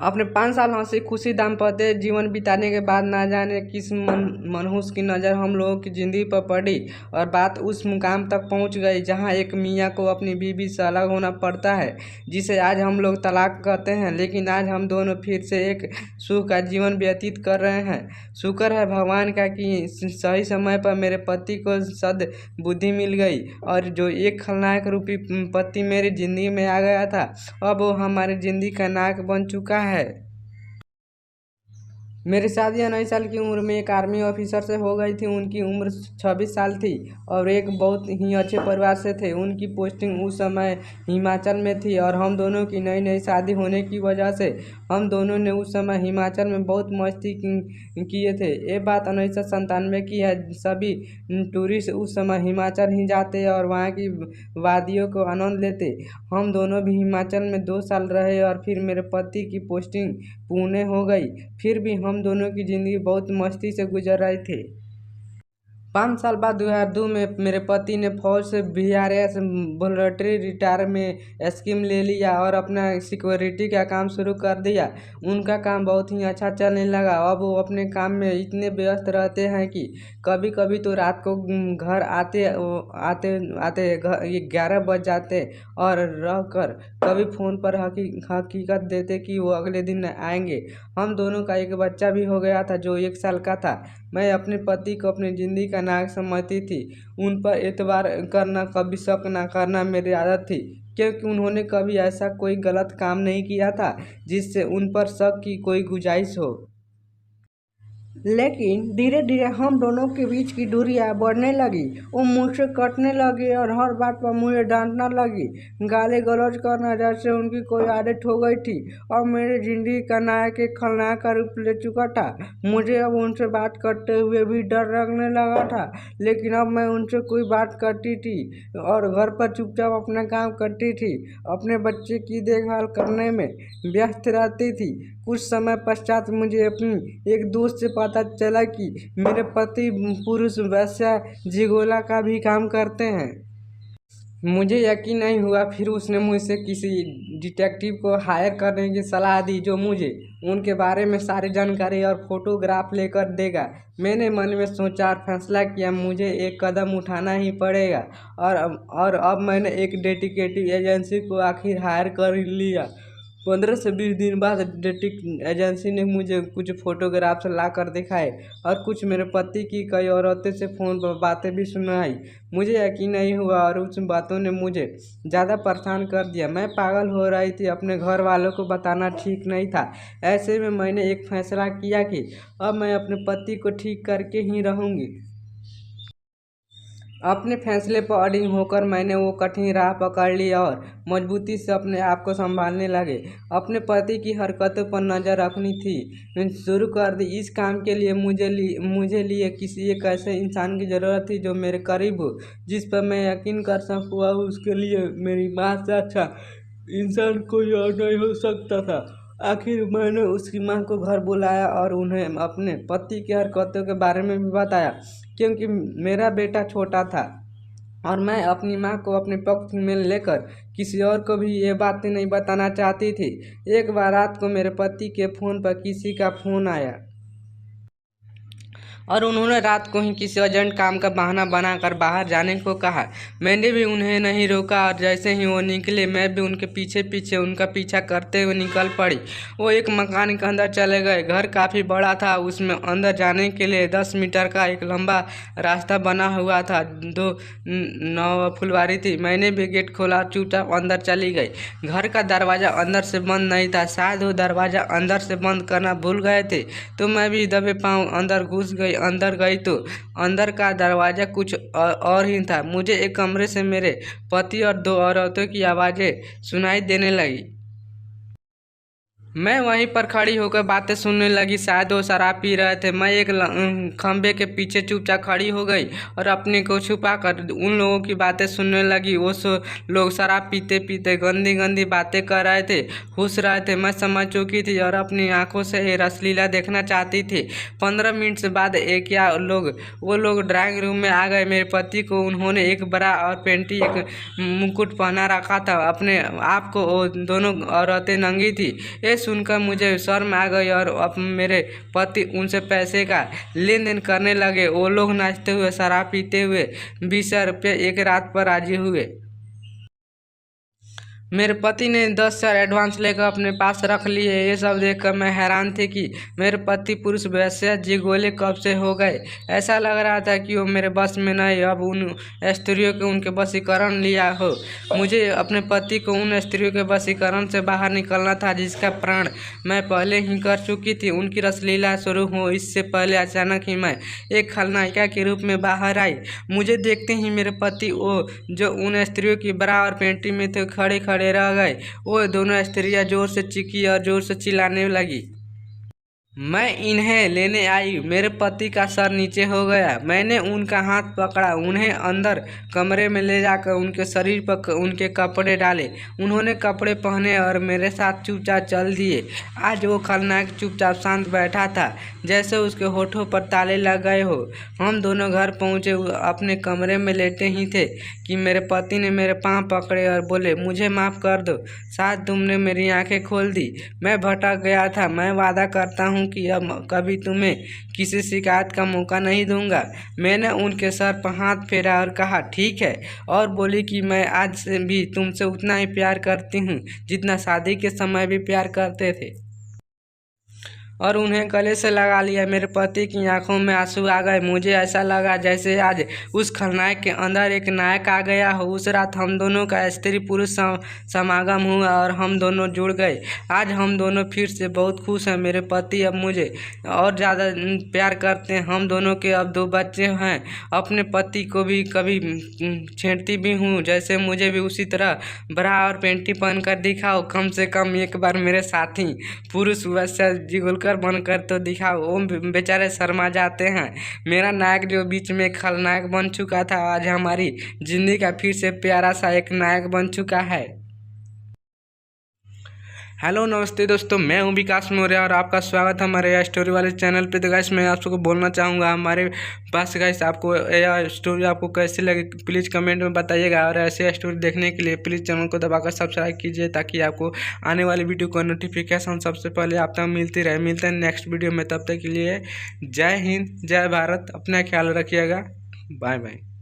अपने 5 साल हंसी खुशी दाम्पत्य जीवन बिताने के बाद ना जाने किस मनहूस की नज़र हम लोगों की ज़िंदगी पर पड़ी और बात उस मुकाम तक पहुंच गई जहां एक मियाँ को अपनी बीवी से अलग होना पड़ता है, जिसे आज हम लोग तलाक कहते हैं। लेकिन आज हम दोनों फिर से एक सुख का जीवन व्यतीत कर रहे हैं। शुक्र है भगवान का कि सही समय पर मेरे पति को सद बुद्धि मिल गई और जो एक खलनायक रूपी पति मेरी ज़िंदगी में आ गया था, अब वो हमारी ज़िंदगी का नायक बन चुका है। मेरी शादी 19 साल की उम्र में एक आर्मी ऑफिसर से हो गई थी। उनकी उम्र 26 साल थी और एक बहुत ही अच्छे परिवार से थे। उनकी पोस्टिंग उस समय हिमाचल में थी और हम दोनों की नई नई शादी होने की वजह से हम दोनों ने उस समय हिमाचल में बहुत मस्ती किए थे। ये बात 1997 की है। सभी टूरिस्ट उस समय हिमाचल ही जाते और वहाँ की वादियों को आनंद लेते। हम दोनों भी हिमाचल में 2 साल रहे और फिर मेरे पति की पोस्टिंग पुणे हो गई। फिर भी हम दोनों की ज़िंदगी बहुत मस्ती से गुजर रही थी। 5 साल बाद 2002 में मेरे पति ने फौज से VRS वॉलंटरी रिटायरमेंट स्कीम ले लिया और अपना सिक्योरिटी का काम शुरू कर दिया। उनका काम बहुत ही अच्छा चलने लगा। अब वो अपने काम में इतने व्यस्त रहते हैं कि कभी कभी तो रात को घर आते आते आते 11 बज जाते और रह कर कभी फ़ोन पर हकीकत देते कि वो अगले दिन आएंगे। हम दोनों का एक बच्चा भी हो गया था जो 1 साल का था। मैं अपने पति को अपनी ज़िंदगी का नायक समझती थी। उन पर एतबार करना, कभी शक ना करना मेरी आदत थी, क्योंकि उन्होंने कभी ऐसा कोई गलत काम नहीं किया था जिससे उन पर शक की कोई गुंजाइश हो। लेकिन धीरे धीरे हम दोनों के बीच की दूरियां बढ़ने लगी। वो मुझसे कटने लगी और हर बात पर मुझे डांटने लगी, गाली गलौज करना जैसे उनकी कोई आदत हो गई थी। और मेरी जिंदगी का नायक एक खलनायक का रूप ले चुका था। मुझे अब उनसे बात करते हुए भी डर लगने लगा था। लेकिन अब मैं उनसे कोई बात करती थी और घर पर चुपचाप अपना काम करती थी, अपने बच्चे की देखभाल करने में व्यस्त रहती थी। कुछ समय पश्चात मुझे अपनी एक दोस्त से पता चला कि मेरे पति पुरुष वैश्या जिगोला का भी काम करते हैं। मुझे यकीन नहीं हुआ। फिर उसने मुझसे किसी डिटेक्टिव को हायर करने की सलाह दी जो मुझे उनके बारे में सारी जानकारी और फोटोग्राफ लेकर देगा। मैंने मन में सोचा और फैसला किया मुझे एक कदम उठाना ही पड़ेगा और अब मैंने एक डेडिकेटेड एजेंसी को आखिर हायर कर लिया। 15 से 20 दिन बाद डेटिंग एजेंसी ने मुझे कुछ फोटोग्राफ्स ला कर दिखाए और कुछ मेरे पति की कई औरतों से फ़ोन पर बातें भी सुनाई। मुझे यकीन नहीं हुआ और उस बातों ने मुझे ज़्यादा परेशान कर दिया। मैं पागल हो रही थी। अपने घर वालों को बताना ठीक नहीं था। ऐसे में मैंने एक फैसला किया कि अब मैं अपने पति को ठीक करके ही रहूँगी। अपने फैसले पर अडिग होकर मैंने वो कठिन राह पकड़ ली और मजबूती से अपने आप को संभालने लगे। अपने पति की हरकतों पर नज़र रखनी थी शुरू कर दी। इस काम के लिए मुझे लिए किसी एक ऐसे इंसान की ज़रूरत थी जो मेरे करीब हो, जिस पर मैं यकीन कर सकूँ। और उसके लिए मेरी माँ से अच्छा इंसान कोई और नहीं हो सकता था। आखिर मैंने उसकी माँ को घर बुलाया और उन्हें अपने पति की हरकतों के बारे में भी बताया, क्योंकि मेरा बेटा छोटा था और मैं अपनी माँ को अपने पक्ष में लेकर किसी और को भी ये बातें नहीं बताना चाहती थी। एक बार रात को मेरे पति के फ़ोन पर किसी का फ़ोन आया और उन्होंने रात को ही किसी अर्जेंट काम का बहाना बनाकर बाहर जाने को कहा। मैंने भी उन्हें नहीं रोका और जैसे ही वो निकले मैं भी उनके पीछे पीछे उनका पीछा करते हुए निकल पड़ी। वो एक मकान के अंदर चले गए। घर काफ़ी बड़ा था। उसमें अंदर जाने के लिए 10 मीटर का एक लंबा रास्ता बना हुआ था। 2 नौ फुलवारी थी। मैंने भी गेट खोला और चुपचाप अंदर चली गई। घर का दरवाज़ा अंदर से बंद नहीं था। शायद वो दरवाज़ा अंदर से बंद करना भूल गए थे, तो मैं भी दबे पाँव अंदर घुस गई। अंदर गई तो अंदर का दरवाज़ा कुछ और ही था। मुझे एक कमरे से मेरे पति और 2 औरतों की आवाज़ें सुनाई देने लगी। मैं वहीं पर खड़ी होकर बातें सुनने लगी। शायद वो शराब पी रहे थे। मैं एक खंबे के पीछे चुपचाप खड़ी हो गई और अपने को छुपा कर उन लोगों की बातें सुनने लगी। वो लोग शराब पीते पीते गंदी गंदी बातें कर रहे थे, हंस रहे थे। मैं समझ चुकी थी और अपनी आंखों से ये रसलीला देखना चाहती थी। 15 मिनट से बाद वो लोग ड्राइंग रूम में आ गए। मेरे पति को उन्होंने एक बड़ा और पेंटी एक मुकुट पहना रखा था। अपने आप को वो दोनों औरतें नंगी थी। ये सुनकर मुझे शर्म आ गई और अब मेरे पति उनसे पैसे का लेन देन करने लगे। वो लोग नाचते हुए, शराब पीते हुए 20,000 रुपये एक रात पर राजी हुए। मेरे पति ने 10,000 एडवांस लेकर अपने पास रख लिए। ये सब देखकर मैं हैरान थे कि मेरे पति पुरुष वैसे जिगोले कब से हो गए। ऐसा लग रहा था कि वो मेरे बस में नहीं, अब उन स्त्रियों के उनके वशीकरण लिया हो। मुझे अपने पति को उन स्त्रियों के वशीकरण से बाहर निकलना था जिसका प्रण मैं पहले ही कर चुकी थी। उनकी रसलीला शुरू हो इससे पहले अचानक ही मैं एक खलनायिका के रूप में बाहर आई। मुझे देखते ही मेरे पति वो जो उन स्त्रियों की बरा और पेंटी में थे खड़े खड़े रह गए। वो दोनों स्त्रियां जोर से चीखी और जोर से चिल्लाने लगी। मैं इन्हें लेने आई। मेरे पति का सर नीचे हो गया। मैंने उनका हाथ पकड़ा, उन्हें अंदर कमरे में ले जाकर उनके शरीर पर उनके कपड़े डाले। उन्होंने कपड़े पहने और मेरे साथ चुपचाप चल दिए। आज वो खलनायक चुपचाप शांत बैठा था, जैसे उसके होठों पर ताले लग गए हो। हम दोनों घर पहुँचे। अपने कमरे में लेटे ही थे कि मेरे पति ने मेरे पाँव पकड़े और बोले, मुझे माफ़ कर दो, शायद तुमने मेरी आंखें खोल दी। मैं भटक गया था। मैं वादा करता हूँ कि अब कभी तुम्हें किसी शिकायत का मौका नहीं दूंगा। मैंने उनके सर पर हाथ फेरा और कहा, ठीक है, और बोली कि मैं आज से भी तुमसे उतना ही प्यार करती हूँ जितना शादी के समय भी प्यार करते थे। और उन्हें गले से लगा लिया। मेरे पति की आंखों में आंसू आ गए। मुझे ऐसा लगा जैसे आज उस खलनायक के अंदर एक नायक आ गया हो। उस रात हम दोनों का स्त्री पुरुष समागम हुआ और हम दोनों जुड़ गए। आज हम दोनों फिर से बहुत खुश हैं। मेरे पति अब मुझे और ज़्यादा प्यार करते हैं। हम दोनों के अब 2 बच्चे हैं। अपने पति को भी कभी छेड़ती भी हूँ, जैसे मुझे भी उसी तरह ब्रा और पेंटी पहन कर दिखाओ। कम से कम एक बार मेरे साथी पुरुष वैसे जिगोलकर बनकर तो दिखाओ। वो बेचारे शर्मा जाते हैं। मेरा नायक जो बीच में खलनायक बन चुका था, आज हमारी जिंदगी का फिर से प्यारा सा एक नायक बन चुका है। हेलो नमस्ते दोस्तों, मैं हूं विकास मौर्य और आपका स्वागत है हमारे स्टोरी वाले चैनल पे। तो गाइस मैं आप सबको बोलना चाहूँगा, हमारे पास गाइस आपको यह स्टोरी आपको कैसी लगी प्लीज़ कमेंट में बताइएगा। और ऐसे स्टोरी देखने के लिए प्लीज़ चैनल को दबाकर सब्सक्राइब कीजिए ताकि आपको आने वाली वीडियो का नोटिफिकेशन सबसे पहले आप तक मिलती रहे। मिलते हैं नेक्स्ट वीडियो में, तब तक के लिए जय हिंद, जय भारत। अपना ख्याल रखिएगा। Bye bye.